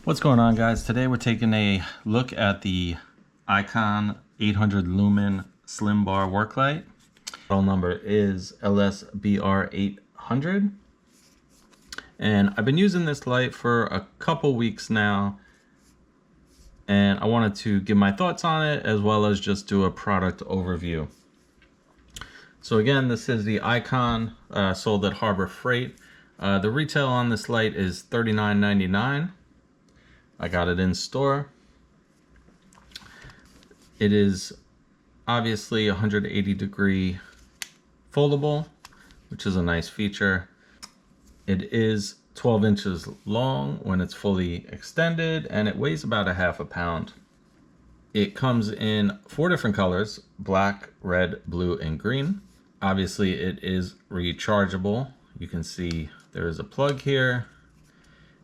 What's going on, guys? Today we're taking a look at the Icon 800 Lumen Slim Bar Work Light. Model number is LSBR800. And I've been using this light for a couple weeks now. And I wanted to give my thoughts on it as well as just do a product overview. So again, this is the Icon sold at Harbor Freight. The retail on this light is $39.99. I got it in store. It is obviously 180-degree foldable, which is a nice feature. It is 12 inches long when it's fully extended, and it weighs about a half a pound. It comes in 4 different colors: black, red, blue, and green. Obviously, it is rechargeable. You can see there is a plug here,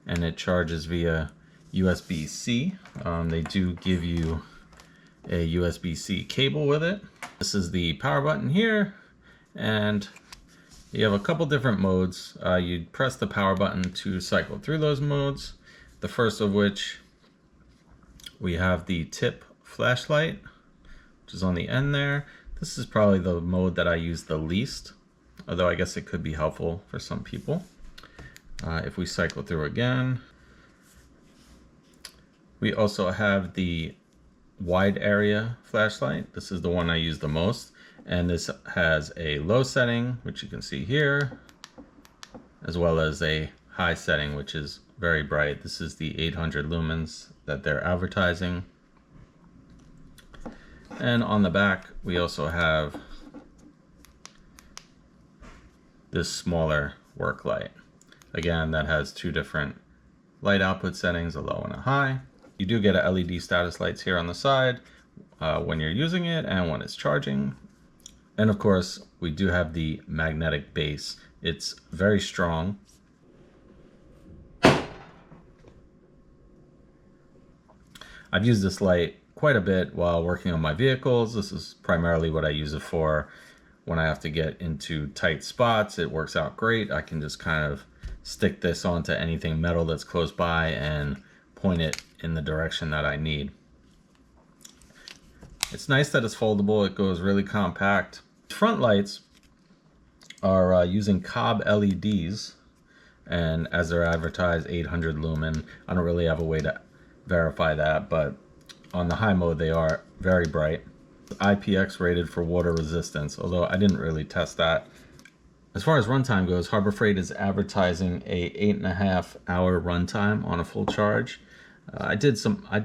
and it charges via USB-C. They do give you a USB-C cable with it. This is the power button here, and you have a couple different modes. You press the power button to cycle through those modes. The first of which, we have the tip flashlight, which is on the end there. This is probably the mode that I use the least, although I guess it could be helpful for some people. If we cycle through again, we also have the wide area flashlight. This is the one I use the most, and this has a low setting, which you can see here, as well as a high setting, which is very bright. This is the 800 lumens that they're advertising. And on the back, we also have this smaller work light. Again, that has 2 different light output settings, a low and a high. You do get a LED status lights here on the side when you're using it and when it's charging. And of course, we do have the magnetic base. It's very strong. I've used this light quite a bit while working on my vehicles. This is primarily what I use it for when I have to get into tight spots. It works out great. I can just kind of stick this onto anything metal that's close by and point it in the direction that I need. It's nice that it's foldable. It goes really compact. Front lights are using cob LEDs, and as they're advertised, 800 lumen. I don't really have a way to verify that, but on the high mode they are very bright. IPX rated for water resistance, although I didn't really test that. As far as runtime goes, Harbor Freight is advertising a 8.5-hour runtime on a full charge. I did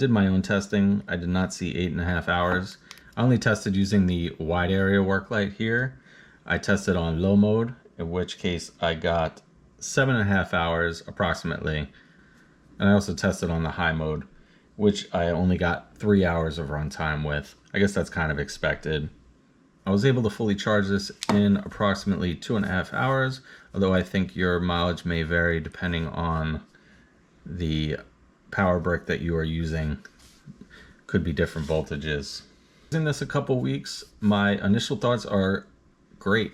my own testing. I did not see 8.5 hours. I only tested using the wide area work light here. I tested on low mode, in which case I got 7.5 hours approximately. And I also tested on the high mode, which I only got 3 hours of runtime with. I guess that's kind of expected. I was able to fully charge this in approximately 2.5 hours, although I think your mileage may vary depending on the power brick that you are using. Could be different voltages. Using this a couple weeks, my initial thoughts are great.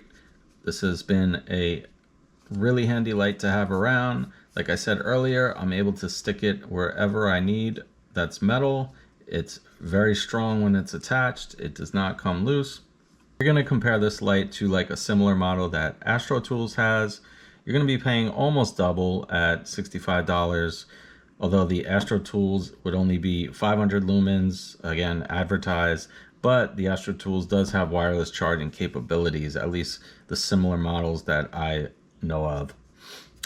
This has been a really handy light to have around. Like I said earlier, I'm able to stick it wherever I need. That's metal. It's very strong when it's attached. It does not come loose. You're going to compare this light to like a similar model that Astro Tools has. You're going to be paying almost double at $65. Although the Astro Tools would only be 500 lumens, again, advertised, but the Astro Tools does have wireless charging capabilities, at least the similar models that I know of.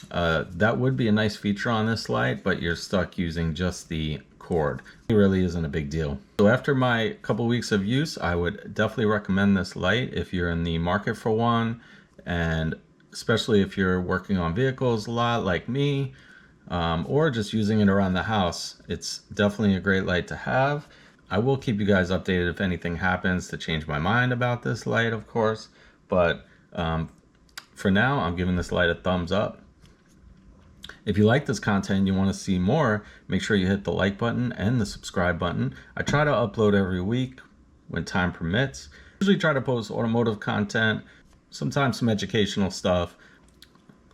That would be a nice feature on this light, but you're stuck using just the cord. It really isn't a big deal. So after my couple weeks of use, I would definitely recommend this light if you're in the market for one, and especially if you're working on vehicles a lot like me, or just using it around the house. It's definitely a great light to have. I will keep you guys updated if anything happens to change my mind about this light, of course, but for now, I'm giving this light a thumbs up. If you like this content and you want to see more, make sure you hit the like button and the subscribe button. I try to upload every week when time permits. I usually try to post automotive content, sometimes some educational stuff.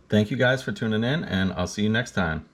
Thank you guys for tuning in, and I'll see you next time.